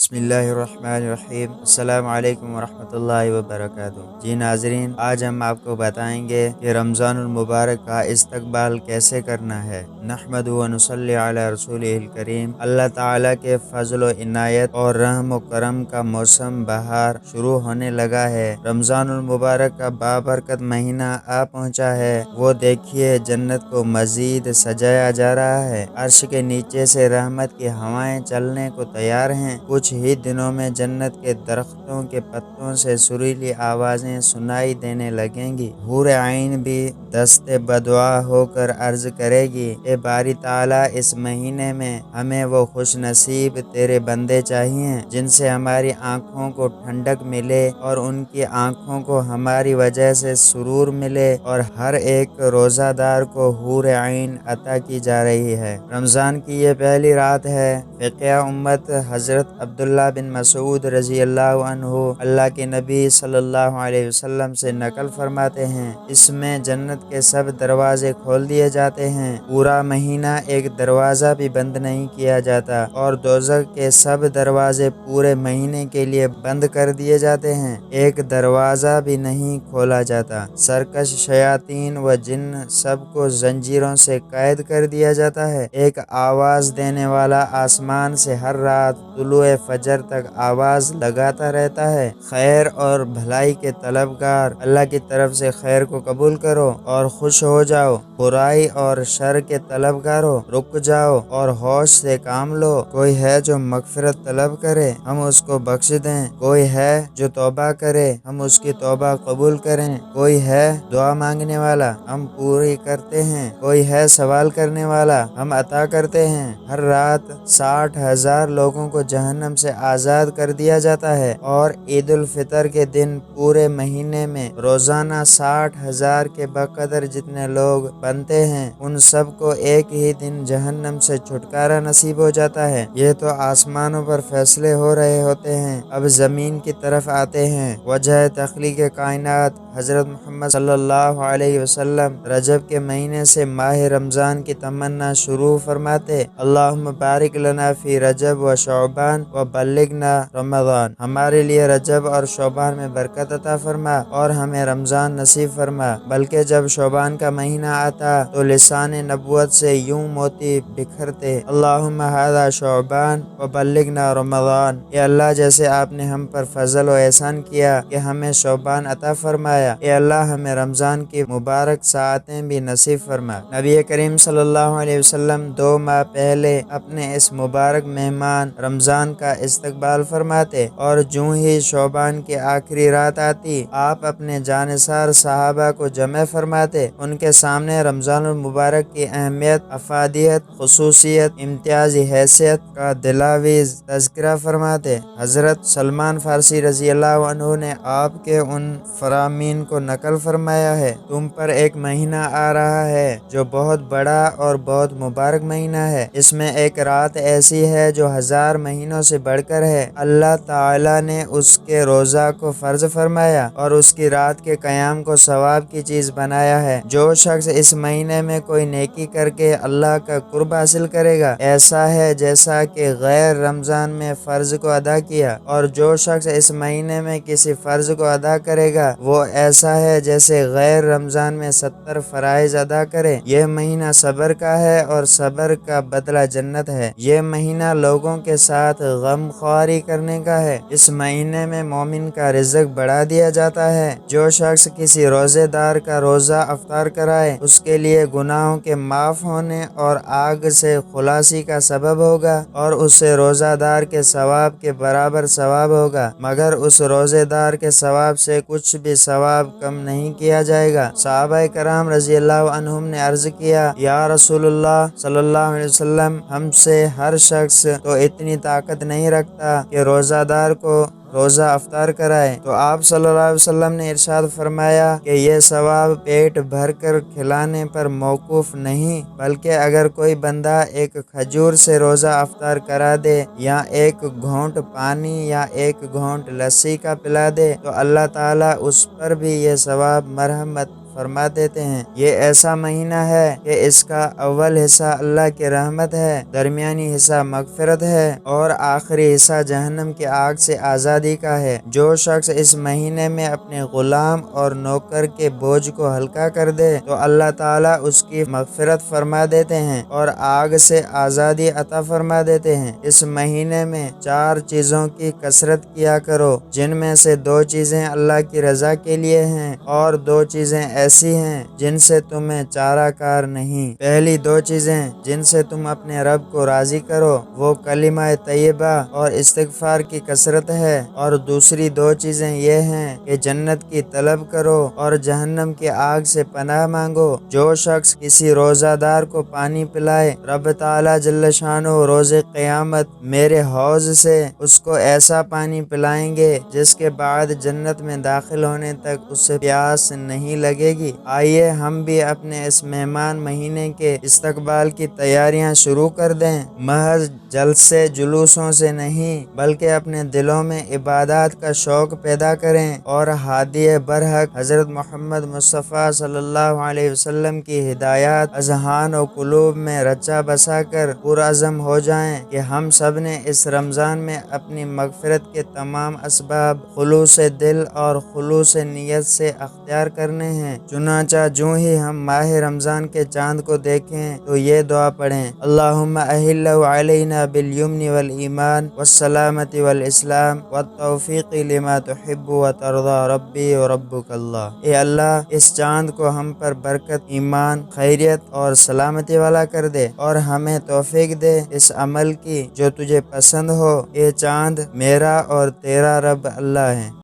بسم اللہ الرحمن الرحیم۔ السلام علیکم ورحمۃ اللہ وبرکاتہ۔ جی ناظرین، آج ہم آپ کو بتائیں گے کہ رمضان المبارک کا استقبال کیسے کرنا ہے۔ نحمدہ و نصلی علی رسولہ الکریم۔ اللہ تعالیٰ کے فضل و عنایت اور رحم و کرم کا موسم بہار شروع ہونے لگا ہے۔ رمضان المبارک کا بابرکت مہینہ آ پہنچا ہے۔ وہ دیکھیے، جنت کو مزید سجایا جا رہا ہے۔ عرش کے نیچے سے رحمت کی ہوائیں چلنے کو تیار ہیں۔ کچھ ہی دنوں میں جنت کے درختوں کے پتوں سے سریلی آوازیں سنائی دینے لگیں گی۔ حور عین بھی دست بدعا ہو کر عرض کرے گی، اے باری تعالیٰ، اس مہینے میں ہمیں وہ خوش نصیب تیرے بندے چاہیے جن سے ہماری آنکھوں کو ٹھنڈک ملے اور ان کی آنکھوں کو ہماری وجہ سے سرور ملے، اور ہر ایک روزہ دار کو حور عین عطا کی جا رہی ہے۔ رمضان کی یہ پہلی رات ہے۔ فقہ امت حضرت عبداللہ بن مسعود رضی اللہ عنہ اللہ کے نبی صلی اللہ علیہ وسلم سے نقل فرماتے ہیں، اس میں جنت کے سب دروازے کھول دیے جاتے ہیں، پورا مہینہ ایک دروازہ بھی بند نہیں کیا جاتا، اور دوزخ کے سب دروازے پورے مہینے کے لیے بند کر دیے جاتے ہیں، ایک دروازہ بھی نہیں کھولا جاتا۔ سرکش شیاطین و جن سب کو زنجیروں سے قید کر دیا جاتا ہے۔ ایک آواز دینے والا آسمان سے ہر رات طلوع فجر تک آواز لگاتا رہتا ہے، خیر اور بھلائی کے طلبگار، اللہ کی طرف سے خیر کو قبول کرو اور خوش ہو جاؤ، برائی اور شر کے طلبگارو رک جاؤ اور ہوش سے کام لو۔ کوئی ہے جو مغفرت طلب کرے، ہم اس کو بخش دیں، کوئی ہے جو توبہ کرے، ہم اس کی توبہ قبول کریں، کوئی ہے دعا مانگنے والا، ہم پوری کرتے ہیں، کوئی ہے سوال کرنے والا، ہم عطا کرتے ہیں۔ ہر رات 60,000 لوگوں کو جہنم سے آزاد کر دیا جاتا ہے، اور عید الفطر کے دن پورے مہینے میں روزانہ 60,000 کے بقدر جتنے لوگ بنتے ہیں، ان سب کو ایک ہی دن جہنم سے چھٹکارا نصیب ہو جاتا ہے۔ یہ تو آسمانوں پر فیصلے ہو رہے ہوتے ہیں، اب زمین کی طرف آتے ہیں۔ وجہ تخلیق کائنات حضرت محمد صلی اللہ علیہ وسلم رجب کے مہینے سے ماہ رمضان کی تمنا شروع فرماتے، اللہم بارک لنا فی رجب و شعبان و بلغنا رمضان۔ ہمارے لیے رجب اور شعبان میں برکت عطا فرما اور ہمیں رمضان نصیب فرما۔ بلکہ جب شعبان کا مہینہ آتا تو لسان نبوت سے یوں موتی بکھرتے، اللہم ھذا شعبان و بلغنا رمضان۔ اے اللہ، جیسے آپ نے ہم پر فضل و احسان کیا کہ ہمیں شعبان عطا فرمایا، اے اللہ ہمیں رمضان کی مبارک ساعتیں بھی نصیب فرما۔ نبی کریم صلی اللہ علیہ وسلم 2 ماہ پہلے اپنے اس مبارک مہمان رمضان کا استقبال فرماتے، اور جوں ہی شعبان کی آخری رات آتی، آپ اپنے جانثار صحابہ کو جمع فرماتے، ان کے سامنے رمضان المبارک کی اہمیت، افادیت، خصوصیت، امتیازی حیثیت کا دلاویز تذکرہ فرماتے۔ حضرت سلمان فارسی رضی اللہ عنہ نے آپ کے ان فرامین کو نقل فرمایا ہے، تم پر ایک مہینہ آ رہا ہے جو بہت بڑا اور بہت مبارک مہینہ ہے، اس میں ایک رات ایسی ہے جو 1000 مہینوں سے بڑھ کر ہے۔ اللہ تعالیٰ نے اس کے روزہ کو فرض فرمایا اور اس کی رات کے قیام کو ثواب کی چیز بنایا ہے۔ جو شخص اس مہینے میں کوئی نیکی کر کے اللہ کا قرب حاصل کرے گا، ایسا ہے جیسا کہ غیر رمضان میں فرض کو ادا کیا، اور جو شخص اس مہینے میں کسی فرض کو ادا کرے گا، وہ ایسا ہے جیسے غیر رمضان میں 70 فرائض ادا کرے۔ یہ مہینہ صبر کا ہے اور صبر کا بدلہ جنت ہے۔ یہ مہینہ لوگوں کے ساتھ غم خواری کرنے کا ہے۔ اس مہینے میں مومن کا رزق بڑھا دیا جاتا ہے۔ جو شخص کسی روزے دار کا روزہ افطار کرائے، اس کے لیے گناہوں کے معاف ہونے اور آگ سے خلاصی کا سبب ہوگا، اور اسے روزہ دار کے ثواب کے برابر ثواب ہوگا، مگر اس روزے دار کے ثواب سے کچھ بھی ثواب کم نہیں کیا جائے گا۔ صحابہ کرام رضی اللہ عنہم نے عرض کیا، یا رسول اللہ صلی اللہ علیہ وسلم، ہم سے ہر شخص تو اتنی طاقت نہیں رکھتا کہ روزہ دار کو روزہ افطار کرائے۔ تو آپ صلی اللہ علیہ وسلم نے ارشاد فرمایا کہ یہ ثواب پیٹ بھر کر کھلانے پر موقوف نہیں، بلکہ اگر کوئی بندہ ایک کھجور سے روزہ افطار کرا دے، یا ایک گھونٹ پانی یا ایک گھونٹ لسی کا پلا دے، تو اللہ تعالیٰ اس پر بھی یہ ثواب مرحمت فرما دیتے ہیں۔ یہ ایسا مہینہ ہے کہ اس کا اول حصہ اللہ کی رحمت ہے، درمیانی حصہ مغفرت ہے اور آخری حصہ جہنم کی آگ سے آزادی کا ہے۔ جو شخص اس مہینے میں اپنے غلام اور نوکر کے بوجھ کو ہلکا کر دے تو اللہ تعالیٰ اس کی مغفرت فرما دیتے ہیں اور آگ سے آزادی عطا فرما دیتے ہیں۔ اس مہینے میں 4 چیزوں کی کثرت کیا کرو، جن میں سے 2 چیزیں اللہ کی رضا کے لیے ہیں اور 2 چیزیں ایسی ہیں جن سے تمہیں چارہ کار نہیں۔ پہلی 2 چیزیں جن سے تم اپنے رب کو راضی کرو وہ کلمہ طیبہ اور استغفار کی کثرت ہے، اور دوسری 2 چیزیں یہ ہیں کہ جنت کی طلب کرو اور جہنم کی آگ سے پناہ مانگو۔ جو شخص کسی روزہ دار کو پانی پلائے، رب تعالیٰ جل شانہ روز قیامت میرے حوض سے اس کو ایسا پانی پلائیں گے جس کے بعد جنت میں داخل ہونے تک اسے پیاس نہیں لگے گی۔ آئیے ہم بھی اپنے اس مہمان مہینے کے استقبال کی تیاریاں شروع کر دیں، محض جلسے جلوسوں سے نہیں بلکہ اپنے دلوں میں عبادات کا شوق پیدا کریں اور ہادی برحق حضرت محمد مصطفیٰ صلی اللہ علیہ وسلم کی ہدایات اذہان و قلوب میں رچا بسا کر پرعزم ہو جائیں کہ ہم سب نے اس رمضان میں اپنی مغفرت کے تمام اسباب خلوص دل اور خلوص نیت سے اختیار کرنے ہیں۔ چنانچہ جو ہی ہم ماہ رمضان کے چاند کو دیکھیں تو یہ دعا پڑھیں: اللہم احلہ علینا بالیمن والایمان والسلامۃ والاسلام والتوفیق لما تحب وترضی ربی وربک اللہ۔ اے اللہ، اس چاند کو ہم پر برکت، ایمان، خیریت اور سلامتی والا کر دے اور ہمیں توفیق دے اس عمل کی جو تجھے پسند ہو۔ یہ چاند میرا اور تیرا رب اللہ ہے۔